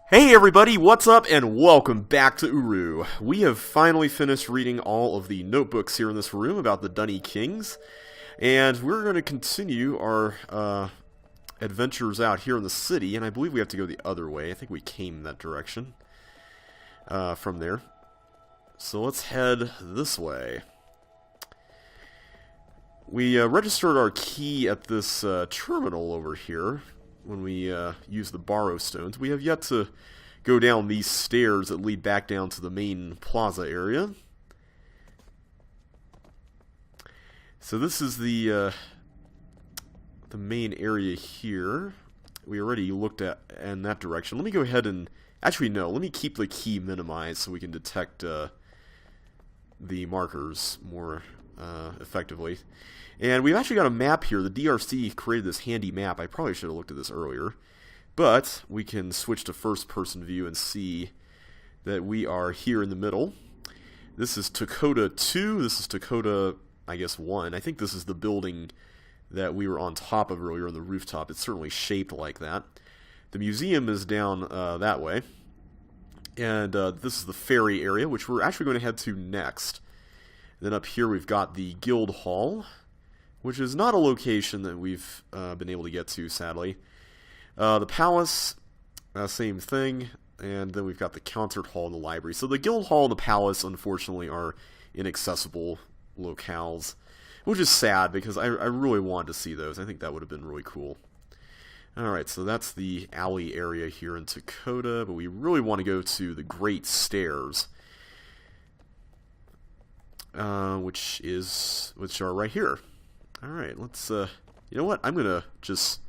Hey everybody, what's up and welcome back to Uru. We have finally finished reading all of the notebooks here in this room about the Dunny Kings, and we're going to continue our adventures out here in the city, and I believe we have to go the other way. I think we came that direction from there. So let's head this way. We registered our key at this terminal over here when we use the borrow stones. We have yet to go down these stairs that lead back down to the main plaza area. So this is the main area here. We already looked at in that direction. Let me go ahead and actually no. Let me keep the key minimized so we can detect the markers more effectively. And we've actually got a map here. The DRC created this handy map. I probably should have looked at this earlier. But we can switch to first-person view and see that we are here in the middle. This is Dakota 2. This is Dakota, I guess, 1. I think this is the building that we were on top of earlier on the rooftop. It's certainly shaped like that. The museum is down that way. And this is the ferry area, which we're actually going to head to next. Then up here we've got the Guild Hall, which is not a location that we've been able to get to, sadly. The Palace, same thing. And then we've got the Concert Hall and the Library. So the Guild Hall and the Palace, unfortunately, are inaccessible locales, which is sad because I really wanted to see those. I think that would have been really cool. Alright, so that's the alley area here in Dakota, but we really want to go to the Great Stairs, which are right here. Alright, let's, you know what? I'm gonna just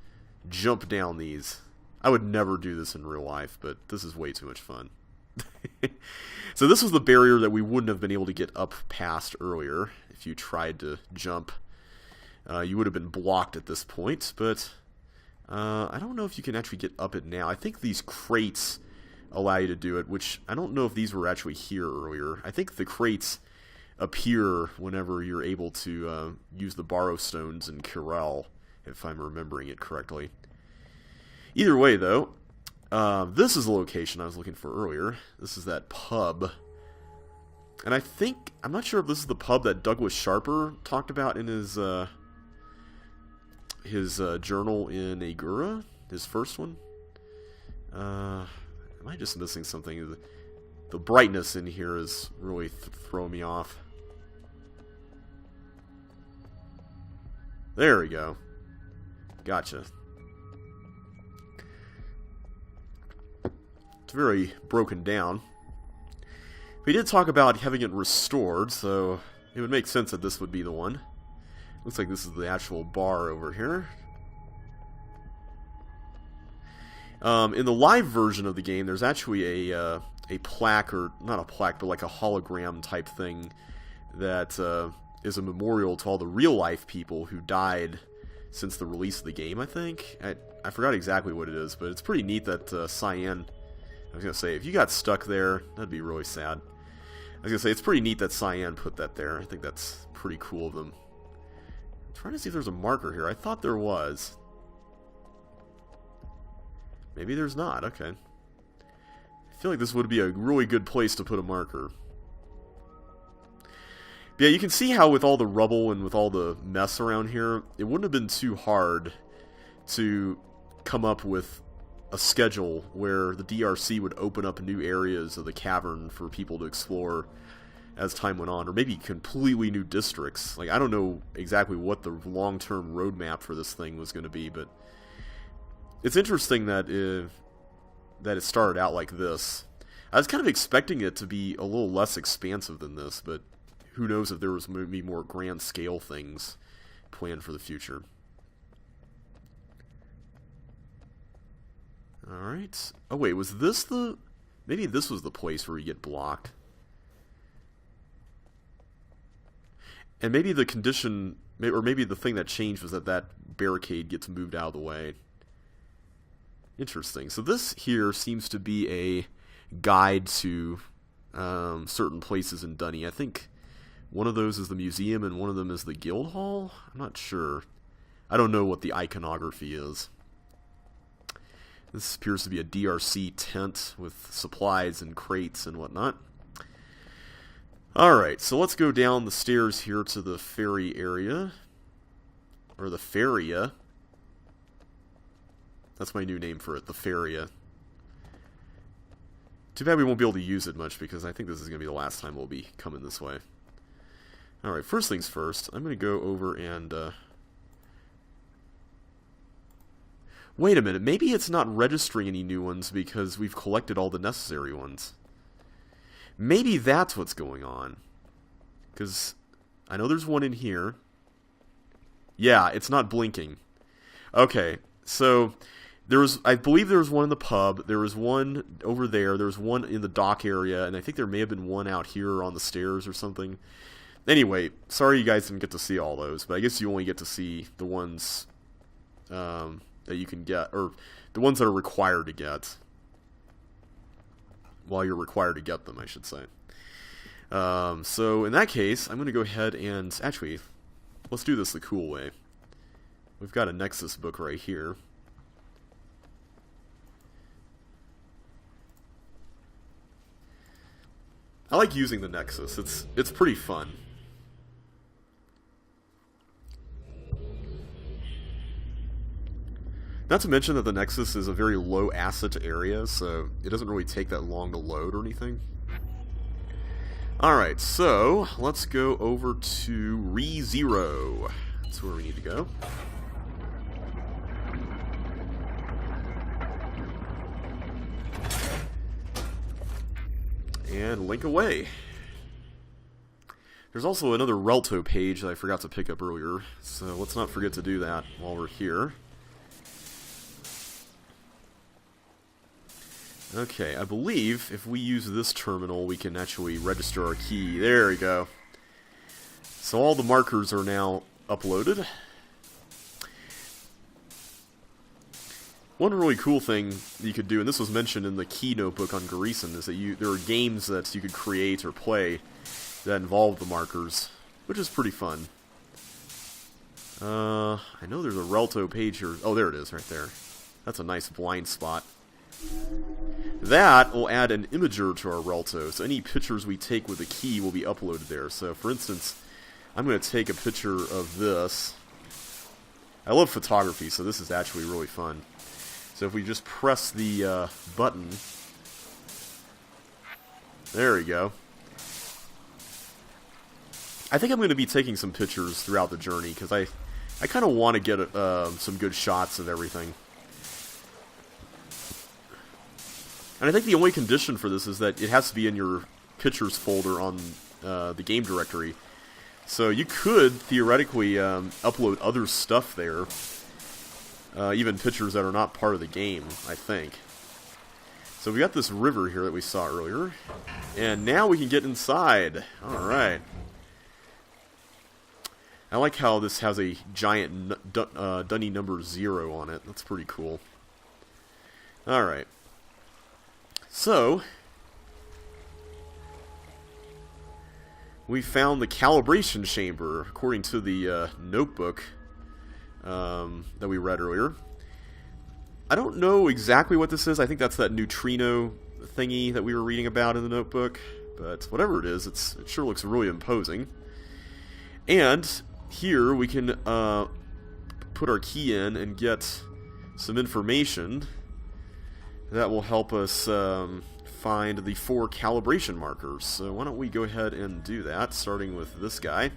jump down these. I would never do this in real life, but this is way too much fun. So this was the barrier that we wouldn't have been able to get up past earlier. If you tried to jump, you would have been blocked at this point, but I don't know if you can actually get up it now. I think these crates allow you to do it, which I don't know if these were actually here earlier. I think the crates appear whenever you're able to use the borrow stones in Kirel, if I'm remembering it correctly. Either way, though, this is the location I was looking for earlier. This is that pub. And I'm not sure if this is the pub that Douglas Sharper talked about in his journal in Agura, his first one. Am I just missing something? The brightness in here is really throwing me off. There we go. Gotcha. It's very broken down. We did talk about having it restored, so it would make sense that this would be the one. Looks like this is the actual bar over here. In the live version of the game, there's actually a plaque, or not a plaque, but like a hologram type thing that is a memorial to all the real-life people who died since the release of the game, I think. I forgot exactly what it is, but it's pretty neat that Cyan... I was going to say, if you got stuck there, that'd be really sad. I was going to say, it's pretty neat that Cyan put that there. I think that's pretty cool of them. I'm trying to see if there's a marker here. I thought there was. Maybe there's not. Okay. I feel like this would be a really good place to put a marker. But yeah, you can see how with all the rubble and with all the mess around here, it wouldn't have been too hard to come up with a schedule where the DRC would open up new areas of the cavern for people to explore as time went on, or maybe completely new districts. Like, I don't know exactly what the long-term roadmap for this thing was going to be, but it's interesting that it started out like this. I was kind of expecting it to be a little less expansive than this, but who knows if there was maybe more grand-scale things planned for the future. Alright. Oh wait, was this the... Maybe this was the place where you get blocked. And maybe the condition... Or maybe the thing that changed was that that barricade gets moved out of the way. Interesting. So this here seems to be a guide to certain places in Dunny. I think one of those is the museum and one of them is the guild hall? I'm not sure. I don't know what the iconography is. This appears to be a DRC tent with supplies and crates and whatnot. Alright, so let's go down the stairs here to the ferry area. Or the Feria. That's my new name for it, the Feria. Too bad we won't be able to use it much, because I think this is going to be the last time we'll be coming this way. Alright, first things first, I'm going to go over and... Wait a minute, maybe it's not registering any new ones because we've collected all the necessary ones. Maybe that's what's going on. Because I know there's one in here. Yeah, it's not blinking. Okay, so I believe there was one in the pub, there was one over there was one in the dock area, and I think there may have been one out here on the stairs or something. Anyway, sorry you guys didn't get to see all those, but I guess you only get to see the ones that you can get, or the ones that are required to get. While you're required to get them, I should say. So in that case, I'm going to go ahead and... Actually, let's do this the cool way. We've got a Nexus book right here. I like using the Nexus. It's pretty fun. Not to mention that the Nexus is a very low asset area, so it doesn't really take that long to load or anything. Alright, so let's go over to ReZero. That's where we need to go. And link away. There's also another Relto page that I forgot to pick up earlier, so let's not forget to do that while we're here. Okay, I believe if we use this terminal, we can actually register our key. There we go. So all the markers are now uploaded. One really cool thing you could do, and this was mentioned in the key notebook on Garrison, is that there are games that you could create or play that involve the markers, which is pretty fun. I know there's a Relto page here. Oh, there it is, right there. That's a nice blind spot. That will add an imager to our Relto, so any pictures we take with the key will be uploaded there. So, for instance, I'm going to take a picture of this. I love photography, so this is actually really fun. So if we just press the button, there we go. I think I'm going to be taking some pictures throughout the journey, because I kind of want to get some good shots of everything. And I think the only condition for this is that it has to be in your pictures folder on the game directory. So you could theoretically upload other stuff there, even pictures that are not part of the game, I think. So we got this river here that we saw earlier, and now we can get inside. Alright. I like how this has a giant dunny number 0 on it. That's pretty cool. Alright. So, we found the calibration chamber, according to the notebook that we read earlier. I don't know exactly what this is. I think that's that neutrino thingy that we were reading about in the notebook. But whatever it is, it sure looks really imposing. And here we can put our key in and get some information that will help us find the 4 calibration markers. So why don't we go ahead and do that, starting with this guy.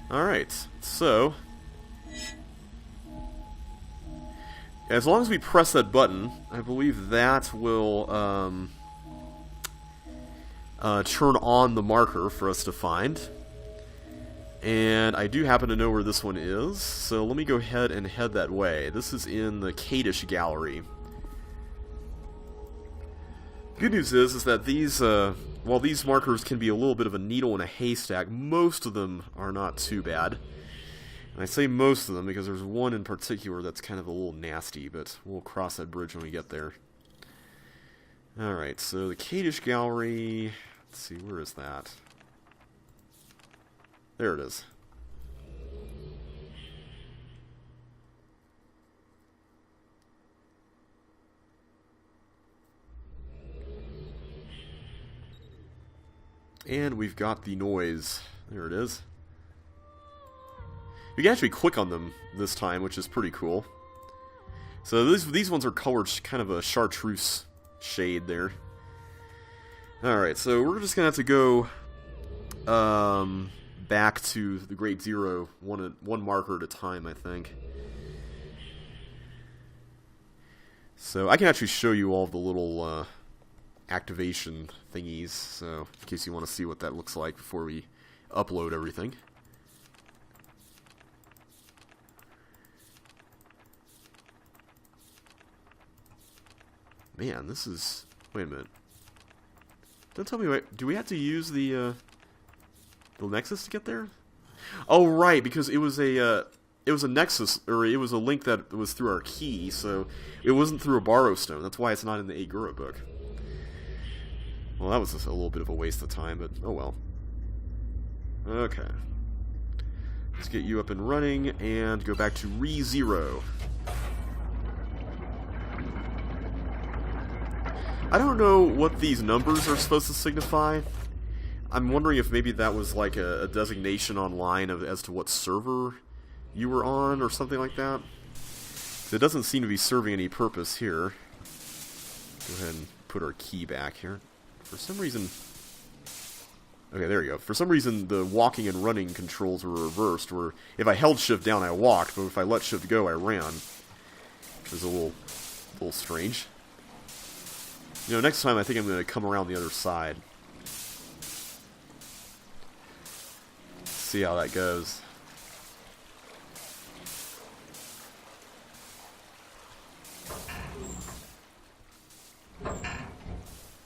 Alright, so as long as we press that button, I believe that will turn on the marker for us to find. And I do happen to know where this one is, so let me go ahead and head that way. This is in the Kadish Gallery. Good news is that these, while these markers can be a little bit of a needle in a haystack, most of them are not too bad. And I say most of them because there's one in particular that's kind of a little nasty, but we'll cross that bridge when we get there. Alright, so the Kadish Gallery, let's see, where is that? There it is. And we've got the noise. There it is. You can actually click on them this time, which is pretty cool. So these ones are colored kind of a chartreuse shade there. Alright, so we're just going to have to go back to the Great Zero, one marker at a time, I think. So I can actually show you all of the little activation thingies, so in case you want to see what that looks like before we upload everything. Man, this is... Wait a minute. Don't tell me, wait, do we have to use the Nexus to get there? Oh, right, because it was a Nexus, or it was a link that was through our key, so it wasn't through a Borrow Stone. That's why it's not in the Agura book. Well, that was just a little bit of a waste of time, but oh well. Okay. Let's get you up and running, and go back to ReZero. I don't know what these numbers are supposed to signify. I'm wondering if maybe that was like a designation online as to what server you were on, or something like that. It doesn't seem to be serving any purpose here. Go ahead and put our key back here. For some reason... Okay, there you go. For some reason, the walking and running controls were reversed, where if I held shift down, I walked, but if I let shift go, I ran. Which is a little strange. You know, next time I think I'm going to come around the other side. See how that goes.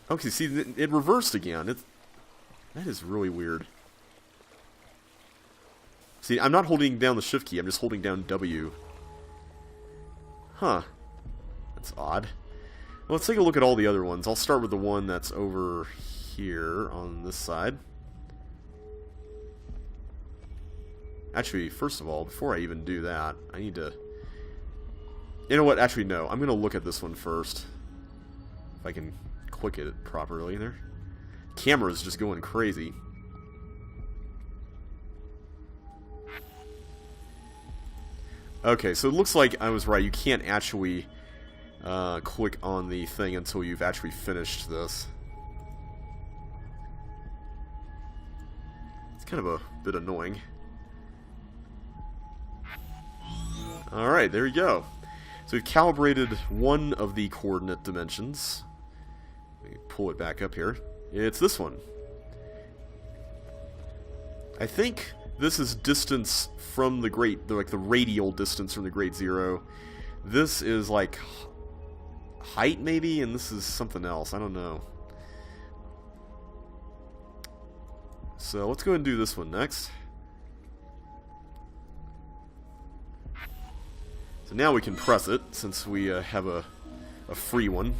Okay, see, it reversed again. That is really weird. See, I'm not holding down the shift key, I'm just holding down W. Huh. That's odd. Well, let's take a look at all the other ones. I'll start with the one that's over here on this side. Actually, first of all, before I even do that, I need to... You know what? Actually, no. I'm going to look at this one first. If I can click it properly there. Camera's just going crazy. Okay, so it looks like I was right. You can't actually click on the thing until you've actually finished this. It's kind of a bit annoying. Alright, there you go. So we've calibrated one of the coordinate dimensions. Let me pull it back up here. It's this one. I think this is distance from the the radial distance from the Great Zero. This is like height maybe, and this is something else. I don't know. So let's go ahead and do this one next. So now we can press it, since we have a free one.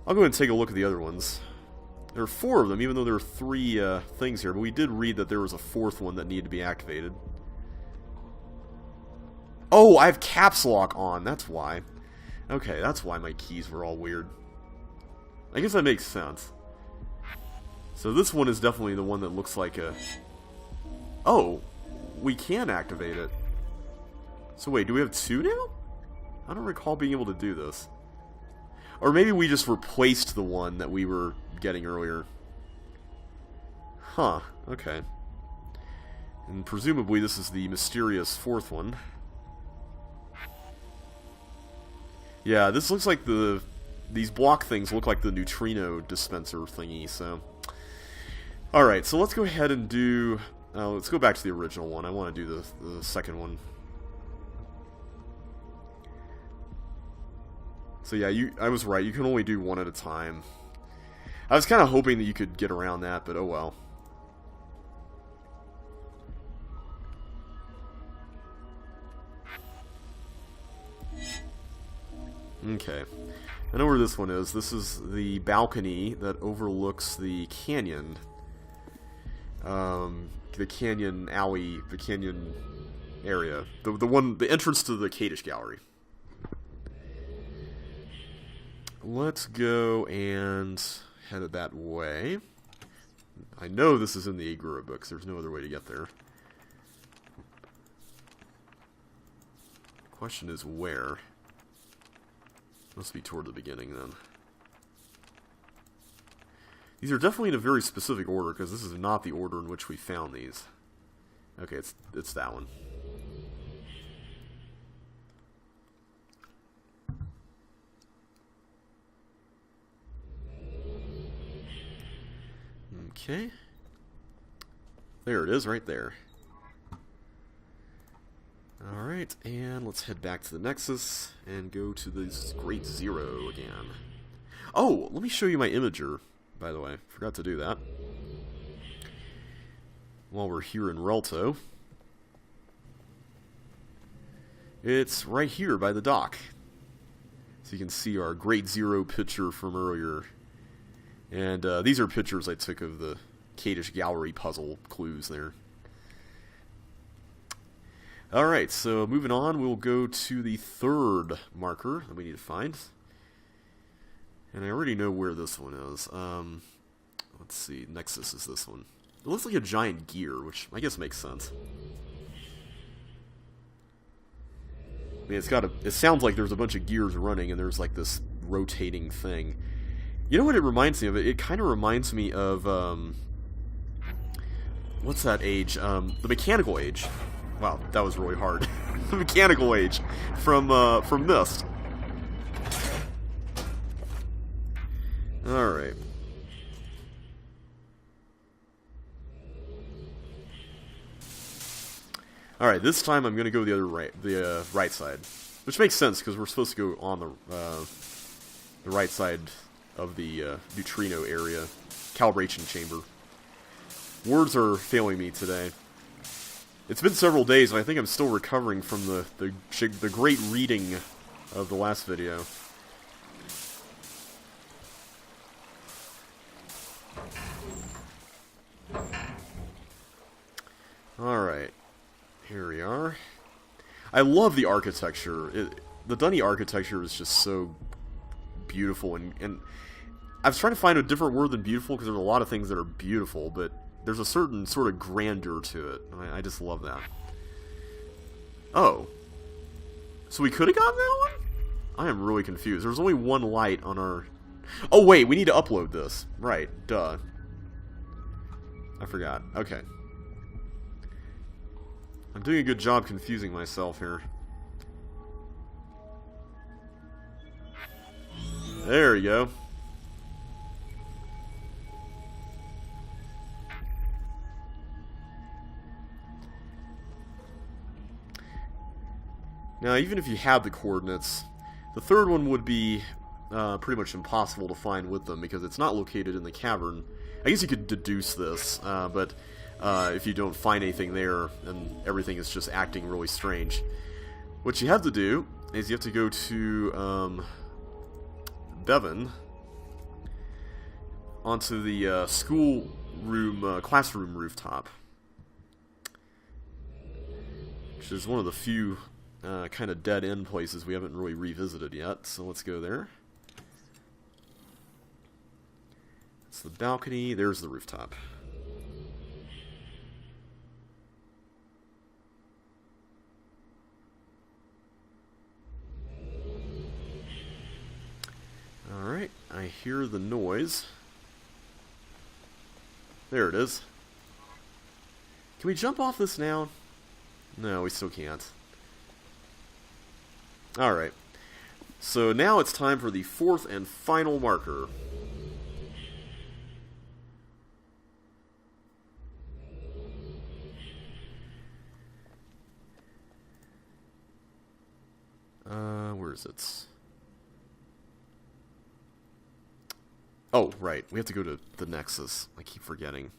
I'll go ahead and take a look at the other ones. There are 4 of them, even though there are 3 things here, but we did read that there was a 4th one that needed to be activated. Oh, I have caps lock on, that's why. Okay, that's why my keys were all weird. I guess that makes sense. So this one is definitely the one that looks like a... Oh, we can activate it. So wait, do we have 2 now? I don't recall being able to do this. Or maybe we just replaced the one that we were getting earlier. Huh, okay. And presumably this is the mysterious 4th one. Yeah, this looks like these block things look like the neutrino dispenser thingy, so... Alright, so let's go ahead and do... let's go back to the original one. I want to do the second one. So yeah, I was right. You can only do one at a time. I was kind of hoping that you could get around that, but oh well. Okay. I know where this one is. This is the balcony that overlooks the canyon. The canyon alley, the canyon area. The entrance to the Kadish Gallery. Let's go and head it that way. I know this is in the Agura books. There's no other way to get there. Question is where? Must be toward the beginning then. These are definitely in a very specific order, because this is not the order in which we found these. Okay, it's that one. Okay. There it is, right there. Alright, and let's head back to the Nexus and go to this Great Zero again. Oh, let me show you my imager, by the way. Forgot to do that. While we're here in Relto. It's right here by the dock. So you can see our Great Zero picture from earlier. And these are pictures I took of the Kadish Gallery puzzle clues there. Alright, so moving on, we'll go to the third marker that we need to find. And I already know where this one is. Let's see, Nexus is this one. It looks like a giant gear, which I guess makes sense. I mean, it sounds like there's a bunch of gears running and there's like this rotating thing. You know what it reminds me of? It kind of reminds me of, what's that age? The Mechanical Age. Wow, that was really hard. The Mechanical Age from Myst. Alright. Alright, this time I'm gonna go the right side. Which makes sense, because we're supposed to go on the right side of the neutrino area. Calibration chamber. Words are failing me today. It's been several days, and I think I'm still recovering from the great reading of the last video. Alright. Here we are. I love the architecture. The Dunny architecture is just so beautiful, and I was trying to find a different word than beautiful, because there's a lot of things that are beautiful, but there's a certain sort of grandeur to it. I just love that. Oh. So we could have gotten that one? I am really confused. There's only one light on our... Oh, wait, we need to upload this. Right, duh. I forgot. Okay. I'm doing a good job confusing myself here. There we go. Now, even if you had the coordinates, the third one would be pretty much impossible to find with them, because it's not located in the cavern. I guess you could deduce this, but if you don't find anything there, and everything is just acting really strange. What you have to do is you have to go to Bevan, onto the classroom rooftop, which is one of the few kind of dead-end places we haven't really revisited yet, so let's go there. It's the balcony, there's the rooftop. Alright, I hear the noise. There it is. Can we jump off this now? No, we still can't. Alright, so now it's time for the fourth and final marker. Where is it? Oh, right, we have to go to the Nexus. I keep forgetting.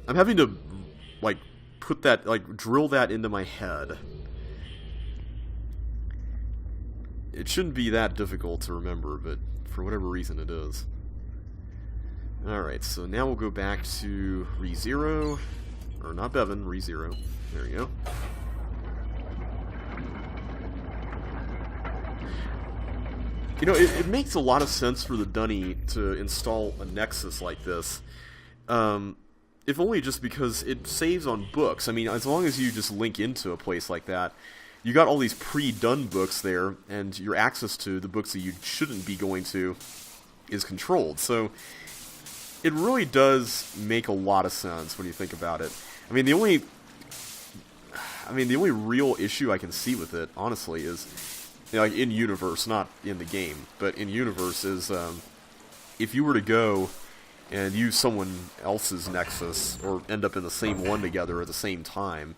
I'm having to, like, put that, like, drill that into my head. It shouldn't be that difficult to remember, but for whatever reason it is. Alright, so now we'll go back to ReZero. Or not Bevan, ReZero. There we go. You know, it makes a lot of sense for the Dunny to install a Nexus like this. If only just because it saves on books. I mean, as long as you just link into a place like that, you got all these pre-done books there, and your access to the books that you shouldn't be going to is controlled. So it really does make a lot of sense when you think about it. I mean, the only real issue I can see with it, honestly, is, you know, like in universe, not in the game, but in universe is if you were to go and use someone else's Nexus, or end up in the same one together at the same time.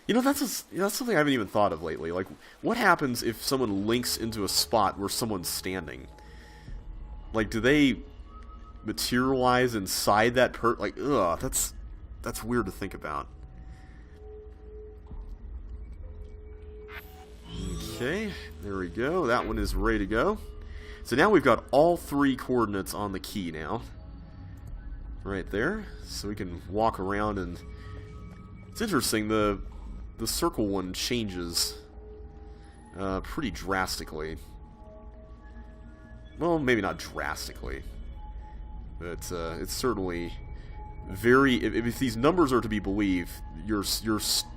You know, that's something I haven't even thought of lately. Like, what happens if someone links into a spot where someone's standing? Like, do they materialize inside that like, ugh, that's weird to think about. Okay, there we go. That one is ready to go. So now we've got all 3 coordinates on the key now. Right there. So we can walk around, and it's interesting, the circle one changes pretty drastically. Well, maybe not drastically, but it's certainly very... If these numbers are to be believed, your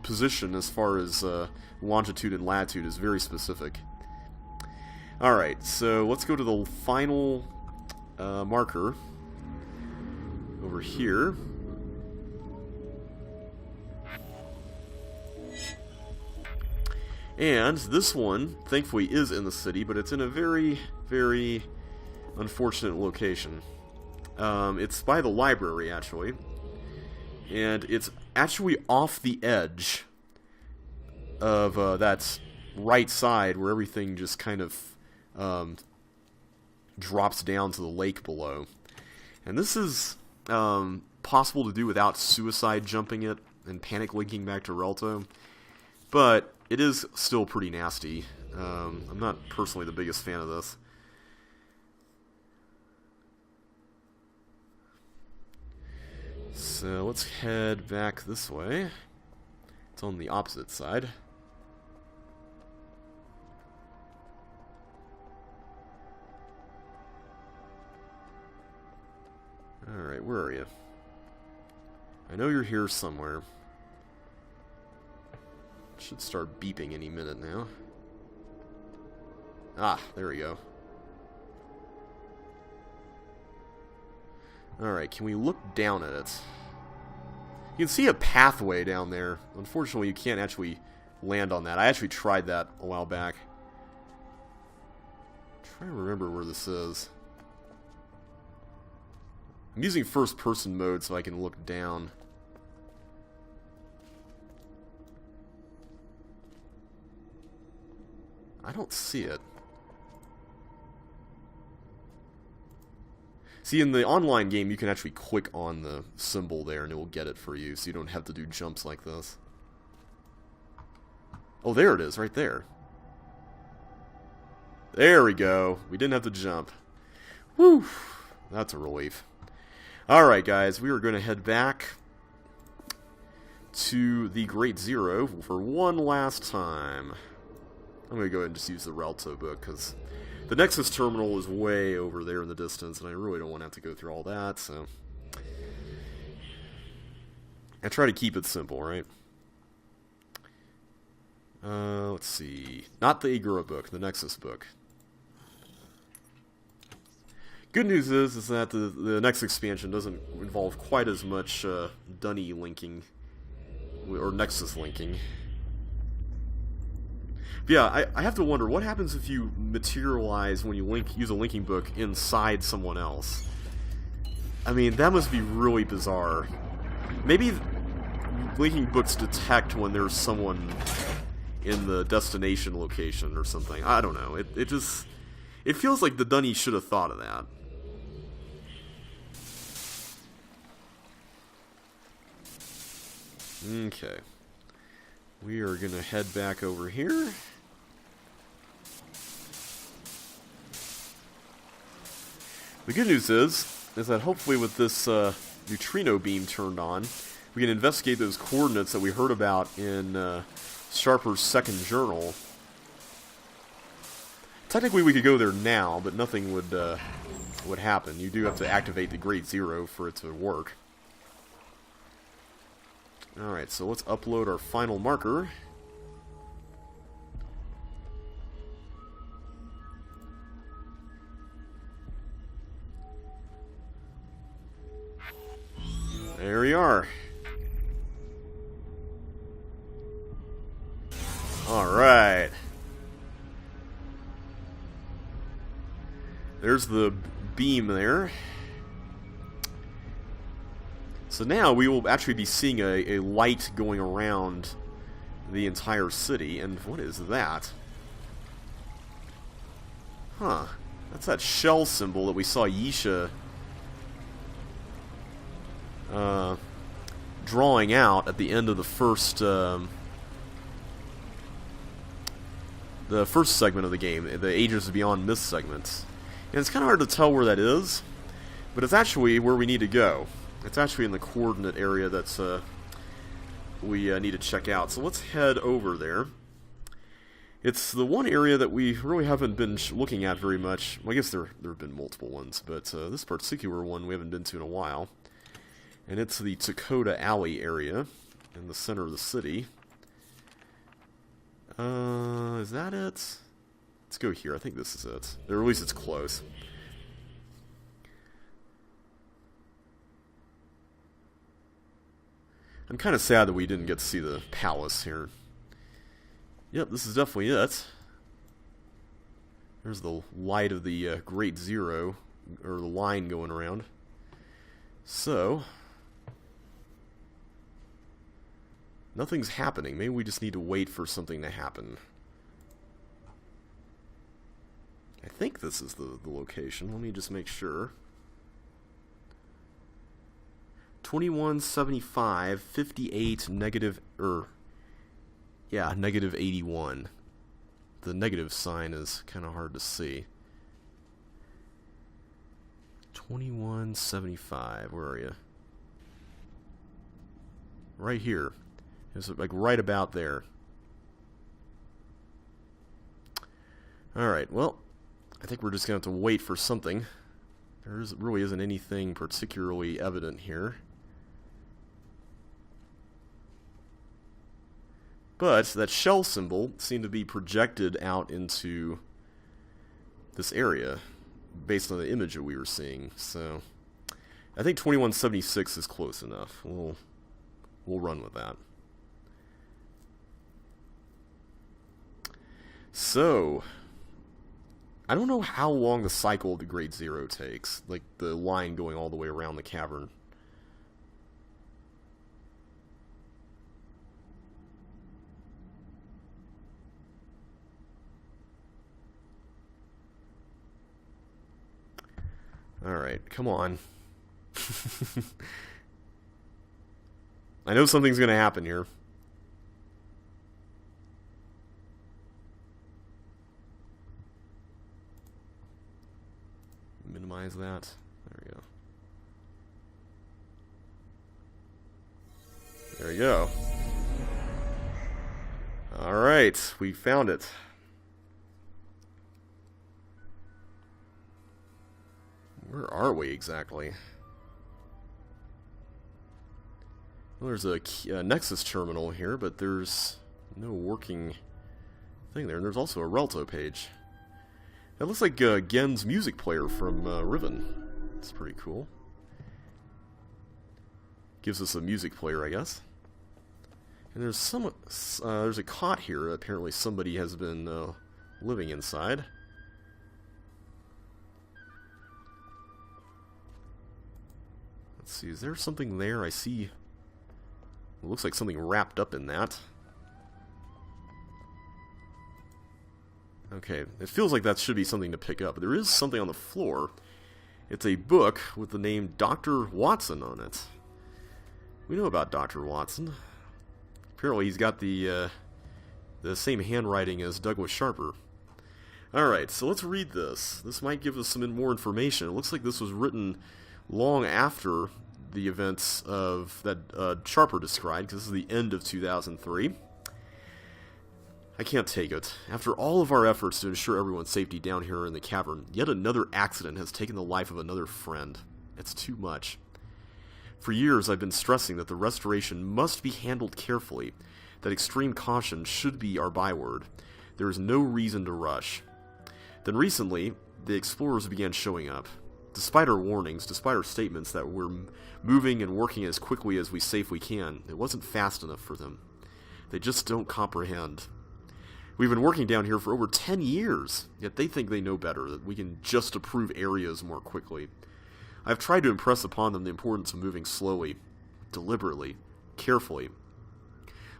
position as far as longitude and latitude is very specific. Alright, so let's go to the final marker over here. And this one, thankfully, is in the city, but it's in a very, very unfortunate location. It's by the library, actually. And it's actually off the edge of that right side where everything just kind of drops down to the lake below. And this is possible to do without suicide jumping it and panic linking back to Relto, but it is still pretty nasty. I'm not personally the biggest fan of this. So let's head back this way. It's on the opposite side. Alright, where are you? I know you're here somewhere. Should start beeping any minute now. Ah, there we go. Alright, can we look down at it? You can see a pathway down there. Unfortunately, you can't actually land on that. I actually tried that a while back. I'm trying to remember where this is. I'm using first-person mode so I can look down. I don't see it. See, in the online game, you can actually click on the symbol there and it will get it for you, so you don't have to do jumps like this. Oh, there it is, right there. There we go. We didn't have to jump. Whew. That's a relief. Alright, guys, we are going to head back to the Great Zero for one last time. I'm going to go ahead and just use the Relto book, because the Nexus terminal is way over there in the distance, and I really don't want to have to go through all that, so... I try to keep it simple, right? Let's see. Not the Agora book, the Nexus book. Good news is that the next expansion doesn't involve quite as much Dunny linking, or Nexus linking. But yeah, I have to wonder, what happens if you materialize when you use a linking book inside someone else? I mean, that must be really bizarre. Maybe linking books detect when there's someone in the destination location or something. I don't know. It feels like the Dunny should have thought of that. Okay. We are going to head back over here. The good news is that hopefully with this neutrino beam turned on, we can investigate those coordinates that we heard about in Sharper's second journal. Technically we could go there now, but nothing would happen. You do have to activate the Great Zero for it to work. Alright, so let's upload our final marker. There we are. Alright. There's the beam there. So now we will actually be seeing a light going around the entire city. And what is that? Huh. That's that shell symbol that we saw Yisha drawing out at the end of the first segment of the game, the Ages Beyond Myth segment. And it's kind of hard to tell where that is, but it's actually where we need to go. It's actually in the coordinate area that's we need to check out. So let's head over there. It's the one area that we really haven't been looking at very much. Well, I guess there have been multiple ones, but this particular one we haven't been to in a while. And it's the Dakota Alley area in the center of the city. Is that it? Let's go here. I think this is it. Or at least it's close. I'm kind of sad that we didn't get to see the palace here. Yep, this is definitely it. There's the light of the Great Zero, or the line going around. So, nothing's happening. Maybe we just need to wait for something to happen. I think this is the location. Let me just make sure. 2175, 58, negative, negative 81. The negative sign is kind of hard to see. 2175, where are you? Right here. It's like right about there. Alright, well, I think we're just going to have to wait for something. There really isn't anything particularly evident here. But that shell symbol seemed to be projected out into this area based on the image that we were seeing. So I think 2176 is close enough. We'll run with that. So I don't know how long the cycle of the Great Zero takes, like the line going all the way around the cavern. Alright, come on. I know something's going to happen here. Minimize that. There we go. There we go. Alright, we found it. Where are we exactly? Well, there's a Nexus terminal here, but there's no working thing there. And there's also a Relto page. That looks like Gen's music player from Riven. It's pretty cool. Gives us a music player, I guess. And there's a cot here. Apparently somebody has been living inside. Let's see, is there something there? I see... It looks like something wrapped up in that. Okay, it feels like that should be something to pick up. But there is something on the floor. It's a book with the name Dr. Watson on it. We know about Dr. Watson. Apparently he's got the same handwriting as Douglas Sharper. Alright, so let's read this. This might give us some more information. It looks like this was written long after the events of that Sharper described, because this is the end of 2003. I can't take it. After all of our efforts to ensure everyone's safety down here in the cavern, yet another accident has taken the life of another friend. It's too much. For years I've been stressing that the restoration must be handled carefully, that extreme caution should be our byword. There is no reason to rush. Then recently, the explorers began showing up. Despite our warnings, despite our statements that we're moving and working as quickly as we safely can, it wasn't fast enough for them. They just don't comprehend. We've been working down here for over 10 years, yet they think they know better, that we can just approve areas more quickly. I've tried to impress upon them the importance of moving slowly, deliberately, carefully.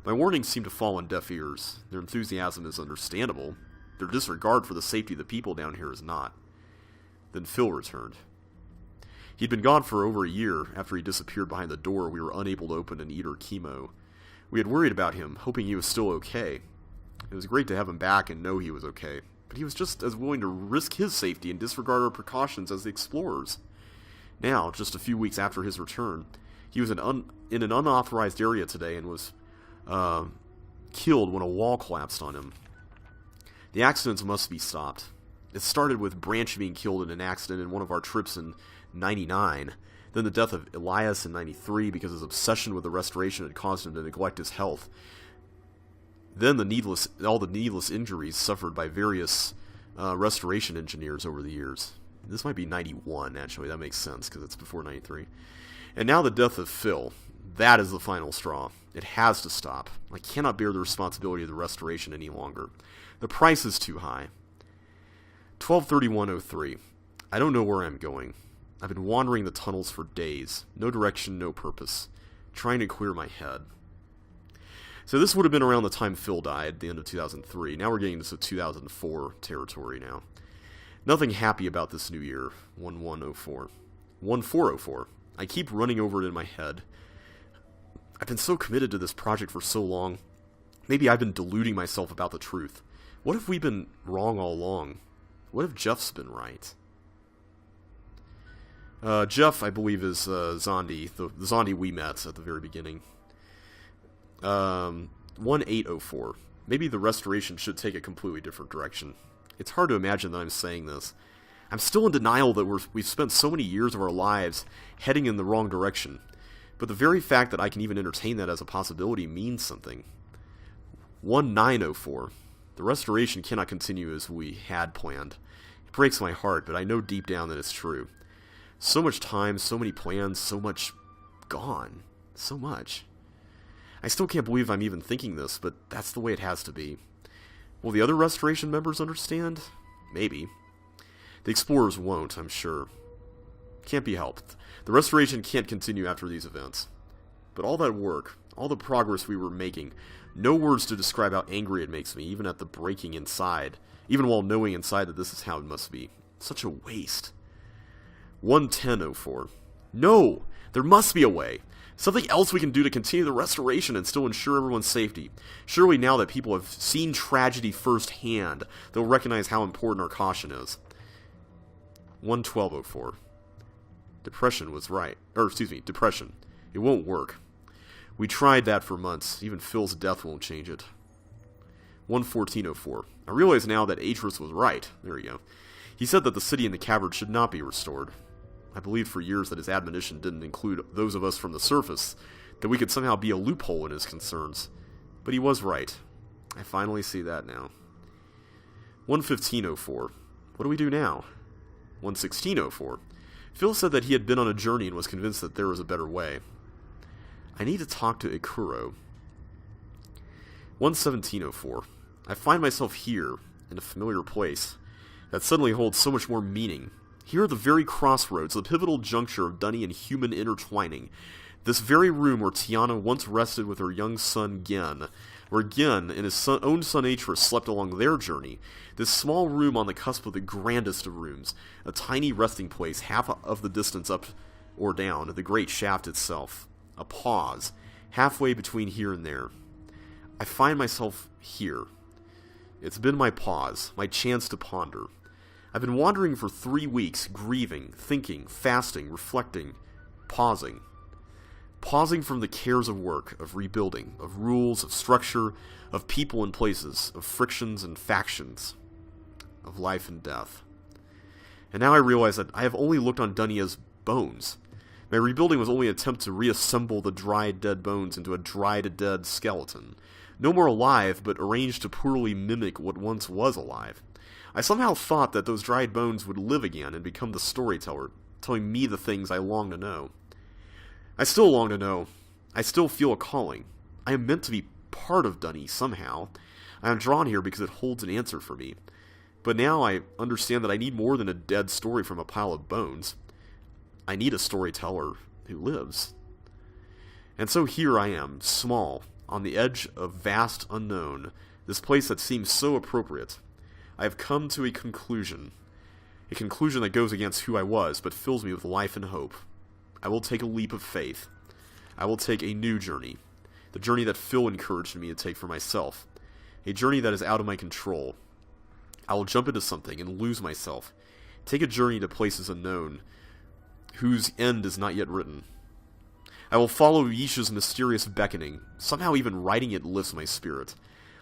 My warnings seem to fall on deaf ears. Their enthusiasm is understandable. Their disregard for the safety of the people down here is not. Then Phil returned. He'd been gone for over a year. After he disappeared behind the door, we were unable to open and eat our chemo. We had worried about him, hoping he was still okay. It was great to have him back and know he was okay, but he was just as willing to risk his safety and disregard our precautions as the explorers. Now, just a few weeks after his return, he was in an unauthorized area today and was killed when a wall collapsed on him. The accidents must be stopped. It started with Branch being killed in an accident in one of our trips in 99, then the death of Elias in 93 because his obsession with the restoration had caused him to neglect his health. Then all the needless injuries suffered by various restoration engineers over the years. This might be 91, actually. That makes sense, because it's before 93. And now the death of Phil. That is the final straw. It has to stop. I cannot bear the responsibility of the restoration any longer. The price is too high. 12/31/03. I don't know where I'm going. I've been wandering the tunnels for days. No direction, no purpose. Trying to clear my head. So this would have been around the time Phil died, the end of 2003. Now we're getting into 2004 territory now. Nothing happy about this new year, 1104. 1404. I keep running over it in my head. I've been so committed to this project for so long. Maybe I've been deluding myself about the truth. What if we've been wrong all along? What if Jeff's been right? Jeff, I believe, is Zondi, the Zondi we met at the very beginning. 1804. Maybe the restoration should take a completely different direction. It's hard to imagine that I'm saying this. I'm still in denial that we've spent so many years of our lives heading in the wrong direction. But the very fact that I can even entertain that as a possibility means something. 1904. The restoration cannot continue as we had planned. It breaks my heart, but I know deep down that it's true. So much time, so many plans, so much gone. So much. I still can't believe I'm even thinking this, but that's the way it has to be. Will the other restoration members understand? Maybe. The explorers won't, I'm sure. Can't be helped. The restoration can't continue after these events. But all that work, all the progress we were making, no words to describe how angry it makes me, even at the breaking inside, even while knowing inside that this is how it must be. Such a waste. 1104. No! There must be a way. Something else we can do to continue the restoration and still ensure everyone's safety. Surely now that people have seen tragedy firsthand, they'll recognize how important our caution is. 1204. Depression was right. Depression. It won't work. We tried that for months. Even Phil's death won't change it. 1404. I realize now that Atris was right. There we go. He said that the city and the cavern should not be restored. I believed for years that his admonition didn't include those of us from the surface, that we could somehow be a loophole in his concerns. But he was right. I finally see that now. 11504. What do we do now? 11604. Phil said that he had been on a journey and was convinced that there was a better way. I need to talk to Ikuro. 11704. I find myself here, in a familiar place, that suddenly holds so much more meaning. Here are the very crossroads, the pivotal juncture of Dunny and human intertwining. This very room where Tiana once rested with her young son Gen, where Gen and his own son Atris slept along their journey. This small room on the cusp of the grandest of rooms, a tiny resting place half of the distance up or down, the great shaft itself. A pause, halfway between here and there. I find myself here. It's been my pause, my chance to ponder. I've been wandering for 3 weeks, grieving, thinking, fasting, reflecting, pausing. Pausing from the cares of work, of rebuilding, of rules, of structure, of people and places, of frictions and factions, of life and death. And now I realize that I have only looked on Dunny as bones. My rebuilding was only an attempt to reassemble the dried dead bones into a dried dead skeleton. No more alive, but arranged to poorly mimic what once was alive. I somehow thought that those dried bones would live again and become the storyteller, telling me the things I long to know. I still long to know. I still feel a calling. I am meant to be part of Dunny somehow. I am drawn here because it holds an answer for me. But now I understand that I need more than a dead story from a pile of bones. I need a storyteller who lives. And so here I am, small, on the edge of vast unknown, this place that seems so appropriate. I have come to a conclusion that goes against who I was, but fills me with life and hope. I will take a leap of faith. I will take a new journey, the journey that Phil encouraged me to take for myself, a journey that is out of my control. I will jump into something and lose myself, take a journey to places unknown, whose end is not yet written. I will follow Yisha's mysterious beckoning, somehow even writing it lifts my spirit.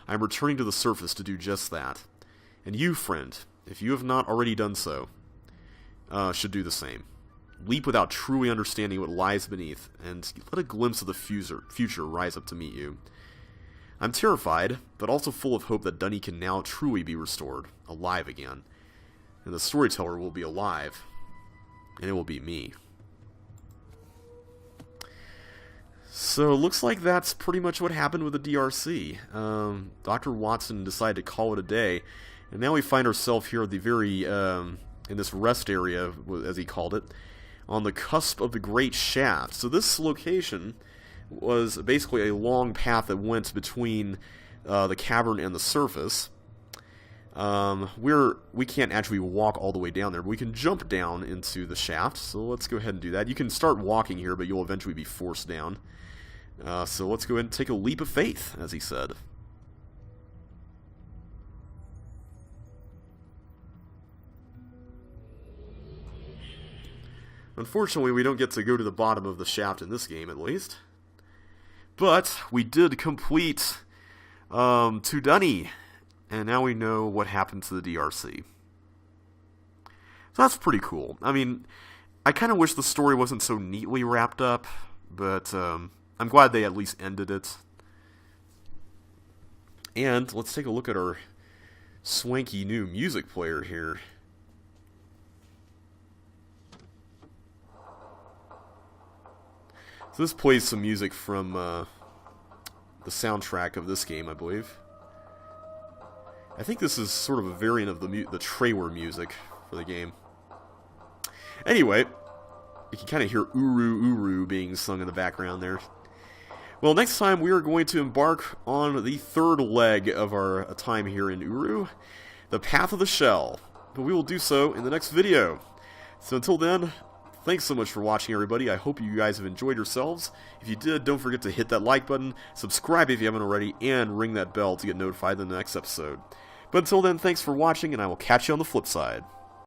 I am returning to the surface to do just that. And you, friend, if you have not already done so, should do the same. Leap without truly understanding what lies beneath, and let a glimpse of the future rise up to meet you. I'm terrified, but also full of hope that Dunny can now truly be restored, alive again. And the storyteller will be alive, and it will be me. So it looks like that's pretty much what happened with the DRC. Dr. Watson decided to call it a day, and now we find ourselves here at the very, in this rest area, as he called it, on the cusp of the Great Shaft. So this location was basically a long path that went between the cavern and the surface. We can't actually walk all the way down there, but we can jump down into the shaft, so let's go ahead and do that. You can start walking here, but you'll eventually be forced down. So let's go ahead and take a leap of faith, as he said. Unfortunately, we don't get to go to the bottom of the shaft in this game, at least. But we did complete to Dunny, and now we know what happened to the DRC. So that's pretty cool. I mean, I kind of wish the story wasn't so neatly wrapped up, but I'm glad they at least ended it. And let's take a look at our swanky new music player here. So this plays some music from the soundtrack of this game, I believe. I think this is sort of a variant of the Treyware music for the game. Anyway, you can kind of hear Uru Uru being sung in the background there. Well, next time we are going to embark on the third leg of our time here in Uru, the Path of the Shell. But we will do so in the next video. So until then, thanks so much for watching, everybody. I hope you guys have enjoyed yourselves. If you did, don't forget to hit that like button, subscribe if you haven't already, and ring that bell to get notified in the next episode. But until then, thanks for watching, and I will catch you on the flip side.